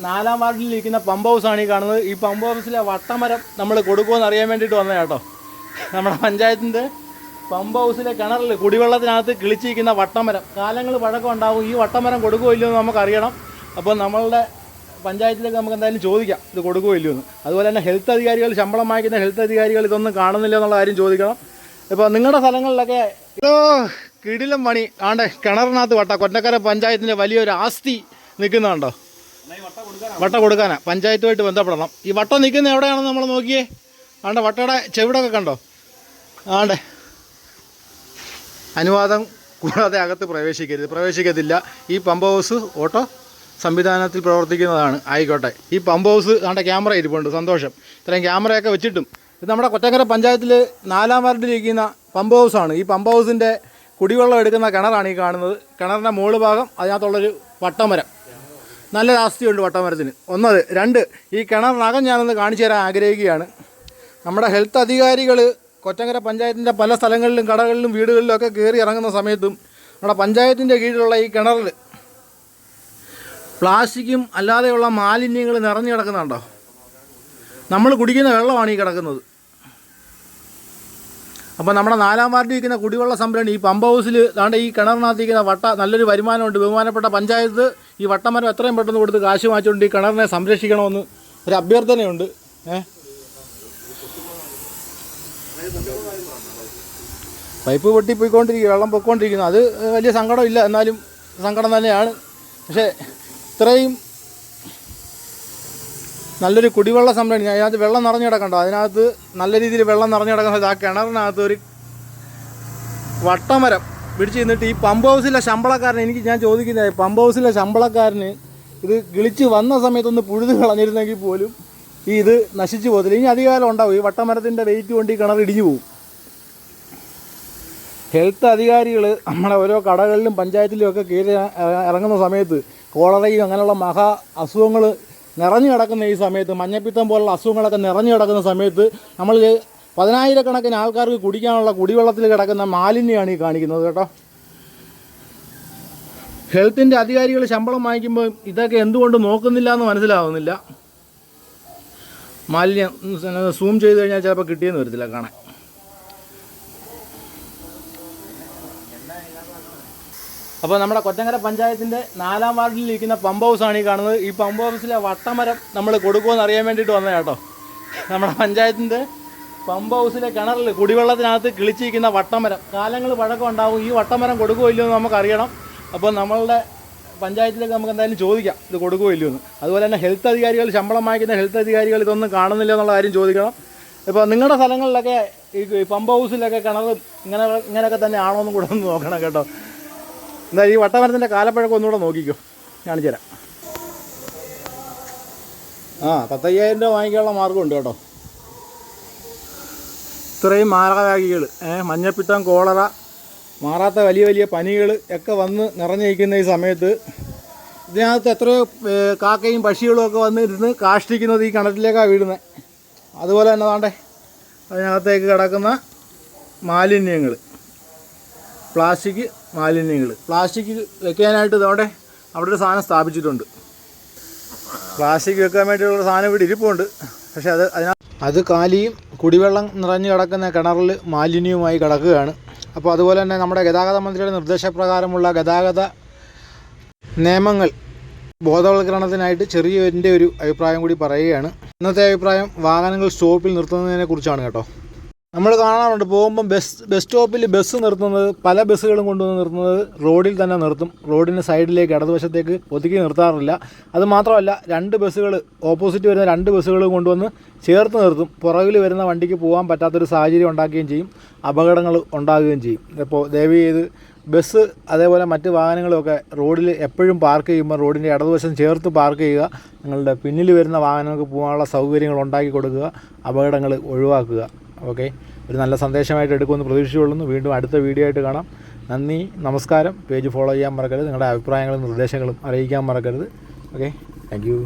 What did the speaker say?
4-ാം വാർഡിലിരിക്കുന്ന pump ഹൗസാണ് ഈ കാണുന്നത്. ഈ പമ്പ് ഹൗസിലെ വട്ടമരം നമ്മൾ കൊടുക്കുമെന്ന് അറിയാൻ വേണ്ടിയിട്ട് വന്നത് കേട്ടോ. നമ്മുടെ പഞ്ചായത്തിൻ്റെ പമ്പ് ഹൗസിലെ കിണറിൽ കുടിവെള്ളത്തിനകത്ത് കിളിച്ചിരിക്കുന്ന വട്ടമരം കാലങ്ങൾ പഴക്കം ഉണ്ടാകും. ഈ വട്ടമരം കൊടുക്കുമോ ഇല്ലയോ എന്ന് നമുക്കറിയണം. അപ്പോൾ നമ്മളുടെ പഞ്ചായത്തിലേക്ക് നമുക്ക് എന്തായാലും ചോദിക്കാം ഇത് കൊടുക്കുമോ ഇല്ലയോ എന്ന്. അതുപോലെ തന്നെ ഹെൽത്ത് അധികാരികൾ, ശമ്പളം വാങ്ങിക്കുന്ന ഹെൽത്ത് അധികാരികൾ ഇതൊന്നും കാണുന്നില്ല എന്നുള്ള കാര്യം ചോദിക്കണം. ഇപ്പോൾ നിങ്ങളുടെ സ്ഥലങ്ങളിലൊക്കെ കിടിലം പണി ആണ്ടെ കിണറിനകത്ത് കൊറ്റക്കര പഞ്ചായത്തിൻ്റെ വലിയൊരു ആസ്തി നിൽക്കുന്നുണ്ടോ? വട്ട കൊടുക്കാനാ പഞ്ചായത്തുമായിട്ട് ബന്ധപ്പെടണം. ഈ വട്ടം നിൽക്കുന്ന എവിടെയാണെന്ന് നമ്മൾ നോക്കിയേ. ആണ്ടെ വട്ടയുടെ ചെവിടൊക്കെ കണ്ടോ? ആണ്ടെ അനുവാദം കൂടാതെ അകത്ത് പ്രവേശിക്കത്തില്ല. ഈ പമ്പ് ഹൗസ് ഓട്ടോ സംവിധാനത്തിൽ പ്രവർത്തിക്കുന്നതാണ്. ആയിക്കോട്ടെ. ഈ പമ്പ് ഹൗസ് ആണ്ടെ ക്യാമറ ഇരിപ്പുണ്ട്. സന്തോഷം. ഇത്രയും ക്യാമറയൊക്കെ വെച്ചിട്ടും ഇത് നമ്മുടെ കൊറ്റക്കര പഞ്ചായത്തിൽ 4-ാം വാർഡിലിരിക്കുന്ന പമ്പ് ഹൗസാണ്. ഈ പമ്പ് ഹൗസിൻ്റെ കുടിവെള്ളം എടുക്കുന്ന കിണറാണ് ഈ കാണുന്നത്. കിണറിൻ്റെ മുകൾ ഭാഗം അതിനകത്തുള്ളൊരു വട്ടമരം. നല്ല ആസ്തിയുണ്ട് വട്ടമരത്തിന്. ഒന്നത്. 2, ഈ കിണറിനകം ഞാനൊന്ന് കാണിച്ചു തരാൻ ആഗ്രഹിക്കുകയാണ്. നമ്മുടെ ഹെൽത്ത് അധികാരികൾ കൊറ്റങ്കര പഞ്ചായത്തിൻ്റെ പല സ്ഥലങ്ങളിലും കടകളിലും വീടുകളിലും ഒക്കെ കയറി ഇറങ്ങുന്ന സമയത്തും നമ്മുടെ പഞ്ചായത്തിൻ്റെ കീഴിലുള്ള ഈ കിണറിൽ പ്ലാസ്റ്റിക്കും അല്ലാതെയുള്ള മാലിന്യങ്ങൾ നിറഞ്ഞു കിടക്കുന്നുണ്ടോ? നമ്മൾ കുടിക്കുന്ന വെള്ളമാണ് ഈ കിടക്കുന്നത്. അപ്പോൾ നമ്മുടെ 4-ാം വാർഡിൽ ഇരിക്കുന്ന കുടിവെള്ള സംഭരണി ഈ പമ്പ് ഹൗസിൽ ദാണ്ട് ഈ കിണറിനകത്തിരിക്കുന്ന നല്ലൊരു വരുമാനമുണ്ട്. ബഹുമാനപ്പെട്ട പഞ്ചായത്ത് ഈ വട്ടമരം എത്രയും പെട്ടെന്ന് കൊടുത്ത് കാശ് വാങ്ങിച്ചുകൊണ്ട് ഈ കിണറിനെ സംരക്ഷിക്കണമെന്ന് ഒരു അഭ്യർത്ഥനയുണ്ട്. പൈപ്പ് പൊട്ടിപ്പോയിക്കൊണ്ടിരിക്കുക, വെള്ളം പൊയ്ക്കൊണ്ടിരിക്കുന്നു. അത് വലിയ സങ്കടമില്ല, എന്നാലും സങ്കടം തന്നെയാണ്. പക്ഷേ ഇത്രയും നല്ലൊരു കുടിവെള്ള സംഭരണി അതിനകത്ത് വെള്ളം നിറഞ്ഞു കിടക്കണ്ടോ? അതിനകത്ത് നല്ല രീതിയിൽ വെള്ളം നിറഞ്ഞു കിടക്കുന്നത് ആ കിണറിനകത്ത് ഒരു വട്ടമരം പിടിച്ച് നിന്നിട്ട് ഈ പമ്പ് ഹൗസിലെ ശമ്പളക്കാരന് ഞാൻ ചോദിക്കുന്നത്, പമ്പ് ഹൗസിലെ ശമ്പളക്കാരന് ഇത് കിളിച്ച് വന്ന സമയത്തൊന്ന് പുഴുത് കളഞ്ഞിരുന്നെങ്കിൽ പോലും ഇത് നശിച്ചു പോകത്തില്ല. ഇനി അധികകാലം ഉണ്ടാവും. ഈ വട്ടമരത്തിൻ്റെ വെയിറ്റ് കൊണ്ട് ഈ കിണർ ഇടിഞ്ഞു പോകും. ഹെൽത്ത് അധികാരികൾ നമ്മളെ ഓരോ കടകളിലും പഞ്ചായത്തിലും ഒക്കെ കയറി ഇറങ്ങുന്ന സമയത്ത് കോളറയും അങ്ങനെയുള്ള മഹാ അസുഖങ്ങൾ നിറഞ്ഞു കിടക്കുന്ന ഈ സമയത്ത്, മഞ്ഞപ്പിത്തം പോലുള്ള അസുഖങ്ങളൊക്കെ നിറഞ്ഞു കിടക്കുന്ന സമയത്ത് നമ്മൾ 10,000-കണക്കിന് ആൾക്കാർക്ക് കുടിക്കാനുള്ള കുടിവെള്ളത്തിൽ കിടക്കുന്ന മാലിന്യമാണ് ഈ കാണിക്കുന്നത് കേട്ടോ. ഹെൽത്തിൻ്റെ അധികാരികൾ ശമ്പളം വാങ്ങിക്കുമ്പോൾ ഇതൊക്കെ എന്തുകൊണ്ട് നോക്കുന്നില്ല എന്ന് മനസ്സിലാവുന്നില്ല. മാലിന്യം സൂം ചെയ്ത് കഴിഞ്ഞാൽ ചിലപ്പോൾ കിട്ടിയെന്ന് വരത്തില്ല കാണാൻ. അപ്പോൾ നമ്മുടെ കൊറ്റങ്കര പഞ്ചായത്തിൻ്റെ 4-ാം വാർഡിലിരിക്കുന്ന പമ്പ് ഹൗസാണ് ഈ കാണുന്നത്. ഈ പമ്പ് ഹൗസിലെ വട്ടമരം നമ്മൾ കൊടുക്കുമെന്ന് അറിയാൻ വേണ്ടിയിട്ട് വന്നത് കേട്ടോ. നമ്മുടെ പഞ്ചായത്തിൻ്റെ പമ്പ് ഹൗസിലെ കിണറിൽ കുടിവെള്ളത്തിനകത്ത് കിളിച്ചിരിക്കുന്ന വട്ടമരം കാലങ്ങൾ പഴക്കം ഉണ്ടാകും. ഈ വട്ടമരം കൊടുക്കുമോ ഇല്ലയോ എന്ന് നമുക്കറിയണം. അപ്പോൾ നമ്മളുടെ പഞ്ചായത്തിലേക്ക് നമുക്ക് എന്തായാലും ചോദിക്കാം ഇത് കൊടുക്കുമോ ഇല്ലയോ എന്ന്. അതുപോലെ തന്നെ ഹെൽത്ത് അധികാരികൾ, ശമ്പളം വാങ്ങിക്കുന്ന ഹെൽത്ത് അധികാരികൾ ഇതൊന്നും കാണുന്നില്ല എന്നുള്ള കാര്യം ചോദിക്കണം. ഇപ്പോൾ നിങ്ങളുടെ സ്ഥലങ്ങളിലൊക്കെ ഈ പമ്പ് ഹൗസിലൊക്കെ കിണർ ഇങ്ങനെയൊക്കെ തന്നെ ആണോ എന്നും കൂടെ ഒന്ന് നോക്കണം കേട്ടോ. എന്തായാലും ഈ വട്ടമരത്തിൻ്റെ കാലപ്പഴക്കം ഒന്നുകൂടെ നോക്കിക്കോ, കാണിച്ചു തരാം. 15,000 രൂപ വാങ്ങിക്കാനുള്ള മാർഗ്ഗമുണ്ട് കേട്ടോ. ഇത്രയും മാരകരോഗികൾ, മഞ്ഞപ്പിത്തം, കോളറ, മാറാത്ത വലിയ വലിയ പനികൾ ഒക്കെ വന്ന് നിറഞ്ഞിരിക്കുന്ന ഈ സമയത്ത് ഇതിനകത്ത് എത്രയോ കാക്കയും പക്ഷികളും ഒക്കെ വന്ന് ഇരുന്ന് കാഷ്ടിക്കുന്നത് ഈ കിണറ്റിലേക്കാണ് വീഴുന്നത്. അതുപോലെ തന്നെ താണ്ടേ അതിനകത്തേക്ക് കിടക്കുന്ന മാലിന്യങ്ങൾ, പ്ലാസ്റ്റിക് മാലിന്യങ്ങൾ, പ്ലാസ്റ്റിക് വെക്കാനായിട്ട് ഇതോടെ അവിടെ ഒരു സാധനം സ്ഥാപിച്ചിട്ടുണ്ട്. പ്ലാസ്റ്റിക് വെക്കാൻ വേണ്ടിയുള്ള സാധനം ഇവിടെ ഇരിപ്പുണ്ട്. പക്ഷേ അത് കാലിയും കുടിവെള്ളം നിറഞ്ഞു കിടക്കുന്ന കിണറിൽ മാലിന്യവുമായി കിടക്കുകയാണ്. അപ്പോൾ അതുപോലെ തന്നെ നമ്മുടെ ഗതാഗത മന്ത്രിയുടെ നിർദ്ദേശപ്രകാരമുള്ള ഗതാഗത നിയമങ്ങൾ ബോധവൽക്കരണത്തിനായിട്ട് ചെറിയ ഒരു അഭിപ്രായം കൂടി പറയുകയാണ്. ഇന്നത്തെ അഭിപ്രായം വാഹനങ്ങൾ സ്റ്റോപ്പിൽ നിർത്തുന്നതിനെ കുറിച്ചാണ് കേട്ടോ. നമ്മൾ കാണാറുണ്ട് പോകുമ്പം ബസ് സ്റ്റോപ്പിൽ ബസ് നിർത്തുന്നത്, പല ബസ്സുകളും കൊണ്ടുവന്ന് നിർത്തുന്നത് റോഡിൽ തന്നെ നിർത്തും. റോഡിന് സൈഡിലേക്ക് ഇടതുവശത്തേക്ക് ഒതുക്കി നിർത്താറില്ല. അതുമാത്രമല്ല 2 ബസ്സുകൾ, ഓപ്പോസിറ്റ് വരുന്ന 2 ബസ്സുകൾ കൊണ്ടുവന്ന് ചേർത്ത് നിർത്തും. പുറകിൽ വരുന്ന വണ്ടിക്ക് പോകാൻ പറ്റാത്തൊരു സാഹചര്യം ഉണ്ടാക്കുകയും ചെയ്യും, അപകടങ്ങൾ ഉണ്ടാകുകയും ചെയ്യും. ഇപ്പോൾ ദയവ് ചെയ്ത് ബസ് അതേപോലെ മറ്റ് വാഹനങ്ങളുമൊക്കെ റോഡിൽ എപ്പോഴും പാർക്ക് ചെയ്യുമ്പോൾ റോഡിൻ്റെ ഇടതുവശം ചേർത്ത് പാർക്ക് ചെയ്യുക. നിങ്ങളുടെ പിന്നിൽ വരുന്ന വാഹനങ്ങൾക്ക് പോകാനുള്ള സൗകര്യങ്ങൾ ഉണ്ടാക്കി കൊടുക്കുക, അപകടങ്ങൾ ഒഴിവാക്കുക. ഓക്കെ, ഒരു നല്ല സന്ദേശമായിട്ട് എടുക്കുമെന്ന് പ്രതീക്ഷിച്ചുകൊള്ളുന്നു. വീണ്ടും അടുത്ത വീഡിയോ ആയിട്ട് കാണാം. നന്ദി, നമസ്കാരം. പേജ് ഫോളോ ചെയ്യാൻ മറക്കരുത്. നിങ്ങളുടെ അഭിപ്രായങ്ങളും നിർദ്ദേശങ്ങളും അറിയിക്കാൻ മറക്കരുത്. Okay, thank you.